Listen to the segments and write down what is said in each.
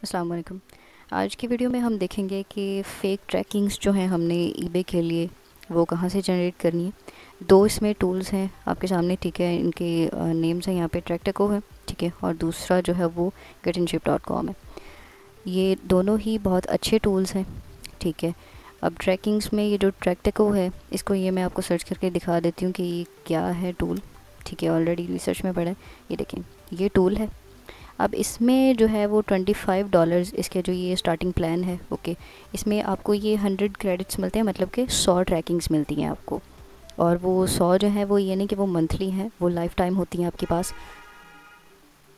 अस्सलाम वालेकुम। आज की वीडियो में हम देखेंगे कि फ़ेक ट्रैकिंग्स जो हैं हमने ईबे के लिए वो कहाँ से जनरेट करनी है। दो इसमें टूल्स हैं आपके सामने, ठीक है। इनके नेम्स हैं, यहाँ पे ट्रैक्टको है, ठीक है, और दूसरा जो है वो getinship.com है। ये दोनों ही बहुत अच्छे टूल्स हैं, ठीक है। अब ट्रैकिंग्स में ये जो ट्रैक्टको है, इसको ये मैं आपको सर्च करके दिखा देती हूँ कि ये क्या है टूल, ठीक है। ऑलरेडी रिसर्च में पड़ा है, ये देखें, ये टूल है। अब इसमें जो है वो $25 इसके जो ये स्टार्टिंग प्लान है, ओके। इसमें आपको ये 100 क्रेडिट्स मिलते हैं, मतलब कि 100 ट्रैकिंग्स मिलती हैं आपको। और वो 100 जो है वो ये नहीं कि वो मंथली हैं, वो लाइफ टाइम होती हैं आपके पास।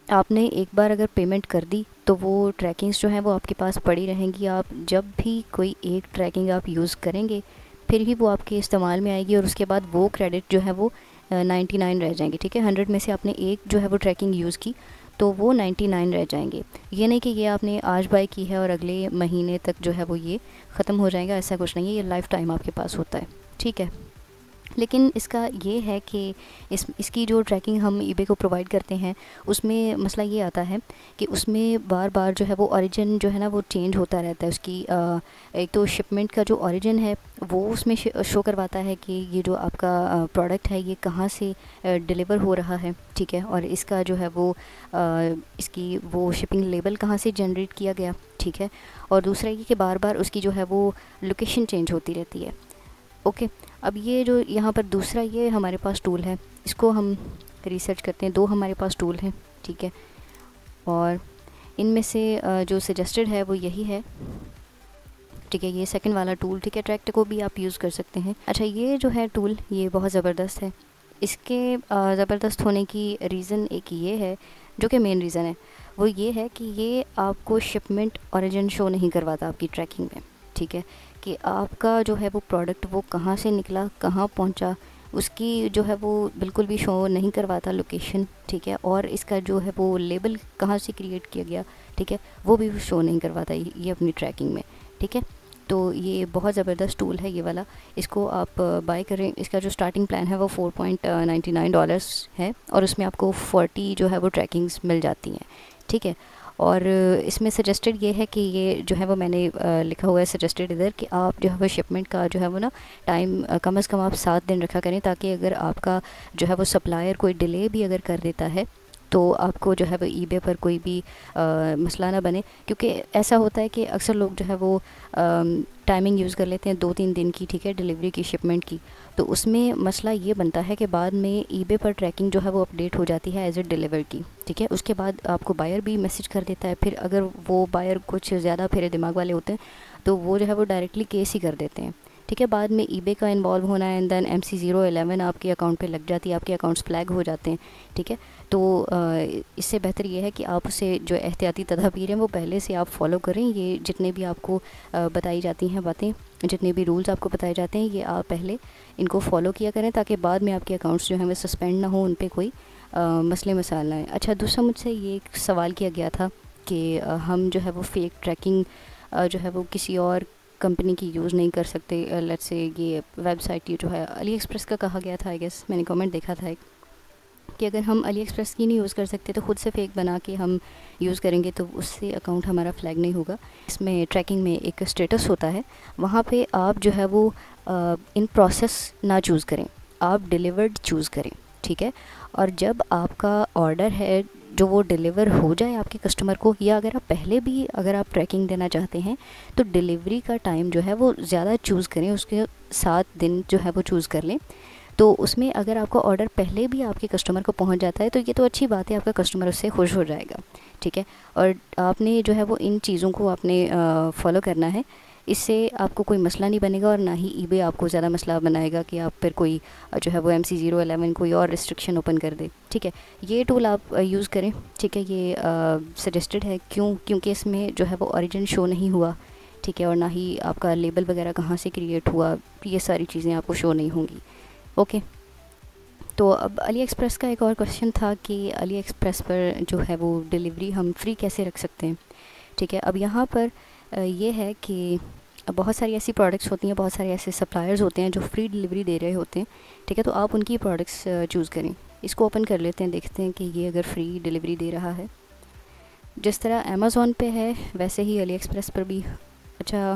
आपने एक बार अगर पेमेंट कर दी तो वो ट्रैकिंग्स जो हैं वो आपके पास पड़ी रहेंगी। आप जब भी कोई एक ट्रैकिंग आप यूज़ करेंगे फिर ही वो आपके इस्तेमाल में आएगी, और उसके बाद वो क्रेडिट जो है वो 99 रह जाएंगे, ठीक है। 100 में से आपने एक जो है वो ट्रैकिंग यूज़ की तो वो 99 रह जाएंगे। ये नहीं कि ये आपने आज बाय की है और अगले महीने तक जो है वो ये ख़त्म हो जाएगा, ऐसा कुछ नहीं है। ये लाइफ टाइम आपके पास होता है, ठीक है। लेकिन इसका ये है कि इसकी जो ट्रैकिंग हम ईबे को प्रोवाइड करते हैं उसमें मसला ये आता है कि उसमें बार बार जो है वो ओरिजिन जो है ना वो चेंज होता रहता है उसकी। एक तो शिपमेंट का जो ओरिजिन है वो उसमें शो करवाता है कि ये जो आपका प्रोडक्ट है ये कहाँ से डिलीवर हो रहा है, ठीक है। और इसका जो है वो इसकी वो शिपिंग लेबल कहाँ से जनरेट किया गया, ठीक है। और दूसरा ये कि बार बार उसकी जो है वो लोकेशन चेंज होती रहती है, ओके। अब ये जो यहाँ पर दूसरा ये हमारे पास टूल है, इसको हम रिसर्च करते हैं। दो हमारे पास टूल हैं, ठीक है। और इनमें से जो सजेस्टेड है वो यही है, ठीक है। ये सेकंड वाला टूल, ठीक है। ट्रैक्ट को भी आप यूज़ कर सकते हैं। अच्छा, ये जो है टूल ये बहुत ज़बरदस्त है। इसके ज़बरदस्त होने की रीज़न एक ये है, जो कि मेन रीज़न है वो ये है कि ये आपको शिपमेंट ओरिजिन शो नहीं करवाता आपकी ट्रैकिंग में, ठीक है। कि आपका जो है वो प्रोडक्ट वो कहाँ से निकला, कहाँ पहुँचा, उसकी जो है वो बिल्कुल भी शो नहीं करवाता लोकेशन, ठीक है। और इसका जो है वो लेबल कहाँ से क्रिएट किया गया, ठीक है, वो भी शो नहीं करवाता ये अपनी ट्रैकिंग में, ठीक है। तो ये बहुत ज़बरदस्त टूल है ये वाला, इसको आप बाय करें। इसका जो स्टार्टिंग प्लान है वो $4.99 है, और उसमें आपको 40 जो है वो ट्रैकिंग्स मिल जाती हैं, ठीक है। और इसमें सजेस्टेड ये है कि ये जो है वो मैंने लिखा हुआ है सजेस्टेड इधर कि आप जो है वो शिपमेंट का जो है वो ना टाइम कम से कम आप 7 दिन रखा करें, ताकि अगर आपका जो है वो सप्लायर कोई डिले भी अगर कर देता है तो आपको जो है वो ईबे पर कोई भी मसला ना बने। क्योंकि ऐसा होता है कि अक्सर लोग जो है वो टाइमिंग यूज़ कर लेते हैं 2-3 दिन की, ठीक है, डिलीवरी की, शिपमेंट की। तो उसमें मसला ये बनता है कि बाद में ईबे पर ट्रैकिंग जो है वो अपडेट हो जाती है एज ए डिलीवर की, ठीक है। उसके बाद आपको बायर भी मैसेज कर देता है। फिर अगर वो बायर कुछ ज़्यादा फेरे दिमाग वाले होते हैं तो वो जो है वो डायरेक्टली केस ही कर देते हैं, ठीक है। बाद में ईबे का इन्वॉल्व होना है, एंड देन MC011 आपके अकाउंट पे लग जाती है, आपके अकाउंट्स फ्लैग हो जाते हैं, ठीक है। तो इससे बेहतर ये है कि आप उसे जो एहतियाती तदाबीर हैं वो पहले से आप फॉलो करें। ये जितने भी आपको बताई जाती हैं बातें, जितने भी रूल्स आपको बताए जाते हैं, ये आप पहले इनको फॉलो किया करें, ताकि बाद में आपके अकाउंट्स जो हैं वो सस्पेंड ना हो, उन पर कोई मसले मसाइल ना आए। अच्छा, दूसरा मुझसे ये एक सवाल किया गया था कि हम जो है वो फेक ट्रैकिंग जो है वो किसी और कंपनी की यूज़ नहीं कर सकते। लेट्स से ये वेबसाइट ये जो है अली एक्सप्रेस का कहा गया था, आई गेस मैंने कमेंट देखा था एक, कि अगर हम अली एक्सप्रेस की नहीं यूज़ कर सकते तो ख़ुद से फेक बना के हम यूज़ करेंगे तो उससे अकाउंट हमारा फ्लैग नहीं होगा। इसमें ट्रैकिंग में एक स्टेटस होता है, वहाँ पे आप जो है वो इन प्रोसेस ना चूज़ करें, आप डिलीवर्ड चूज़ करें, ठीक है। और जब आपका ऑर्डर है जो वो डिलीवर हो जाए आपके कस्टमर को, या अगर आप पहले भी अगर आप ट्रैकिंग देना चाहते हैं तो डिलीवरी का टाइम जो है वो ज़्यादा चूज़ करें, उसके 7 दिन जो है वो चूज़ कर लें। तो उसमें अगर आपका ऑर्डर पहले भी आपके कस्टमर को पहुंच जाता है तो ये तो अच्छी बात है, आपका कस्टमर उससे खुश हो जाएगा, ठीक है। और आपने जो है वो इन चीज़ों को आपने फॉलो करना है। इससे आपको कोई मसला नहीं बनेगा, और ना ही ईबे आपको ज़्यादा मसला बनाएगा कि आप फिर कोई जो है वो MC011 कोई और रिस्ट्रिक्शन ओपन कर दे, ठीक है। ये टूल आप यूज़ करें, ठीक है। ये सजेस्टेड है, क्योंकि इसमें जो है वो ओरिजिन शो नहीं हुआ, ठीक है, और ना ही आपका लेबल वगैरह कहाँ से क्रिएट हुआ, ये सारी चीज़ें आपको शो नहीं होंगी, ओके। तो अब अली एक्सप्रेस का एक और क्वेश्चन था कि अली एक्सप्रेस पर जो है वो डिलीवरी हम फ्री कैसे रख सकते हैं, ठीक है। अब यहाँ पर ये है कि बहुत सारी ऐसी प्रोडक्ट्स होती हैं, बहुत सारे ऐसे सप्लायर्स होते हैं जो फ्री डिलीवरी दे रहे होते हैं, ठीक है। तो आप उनकी प्रोडक्ट्स चूज़ करें। इसको ओपन कर लेते हैं, देखते हैं कि ये अगर फ्री डिलीवरी दे रहा है जिस तरह अमेज़ॉन पे है वैसे ही अली एक्सप्रेस पर भी। अच्छा,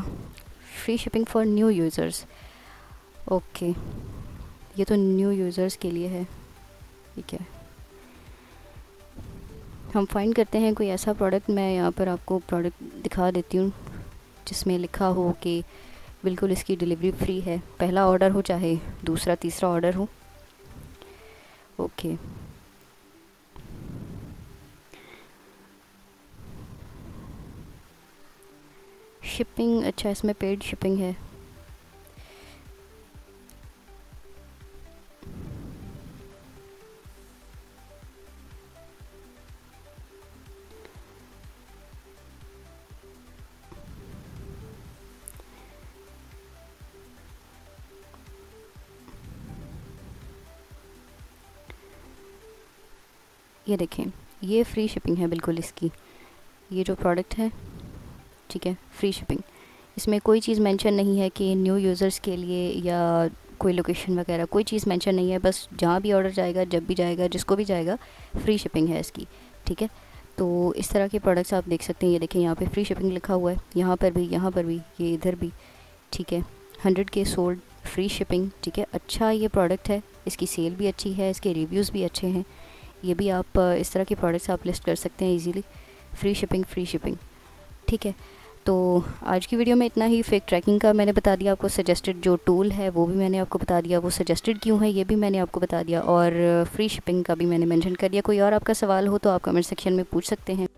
free shipping for new users, okay, ये तो न्यू यूज़र्स के लिए है, ठीक है। हम फाइंड करते हैं कोई ऐसा प्रोडक्ट, मैं यहाँ पर आपको प्रोडक्ट दिखा देती हूँ जिसमें लिखा हो कि बिल्कुल इसकी डिलीवरी फ्री है, पहला ऑर्डर हो चाहे दूसरा तीसरा ऑर्डर हो। ओके, शिपिंग, अच्छा इसमें पेड शिपिंग है। ये देखें, ये फ्री शिपिंग है बिल्कुल इसकी, ये जो प्रोडक्ट है, ठीक है, फ्री शिपिंग। इसमें कोई चीज़ मेंशन नहीं है कि न्यू यूज़र्स के लिए या कोई लोकेशन वगैरह, कोई चीज़ मेंशन नहीं है, बस जहाँ भी ऑर्डर जाएगा, जब भी जाएगा, जिसको भी जाएगा, फ्री शिपिंग है इसकी, ठीक है। तो इस तरह के प्रोडक्ट्स आप देख सकते हैं, ये देखें यहाँ पे फ्री शिपिंग लिखा हुआ है, यहाँ पर भी, यहाँ पर भी, ये इधर भी, ठीक है। 100K सोल्ड, फ्री शिपिंग, ठीक है। अच्छा ये प्रोडक्ट है, इसकी सेल भी अच्छी है, इसके रिव्यूज़ भी अच्छे हैं। ये भी आप इस तरह के प्रोडक्ट्स आप लिस्ट कर सकते हैं इजीली, फ्री शिपिंग, ठीक है। तो आज की वीडियो में इतना ही। फेक ट्रैकिंग का मैंने बता दिया आपको, सजेस्टेड जो टूल है वो भी मैंने आपको बता दिया, वो सजेस्टेड क्यों है ये भी मैंने आपको बता दिया, और फ्री शिपिंग का भी मैंने मेंशन कर दिया। कोई और आपका सवाल हो तो आप कमेंट सेक्शन में पूछ सकते हैं।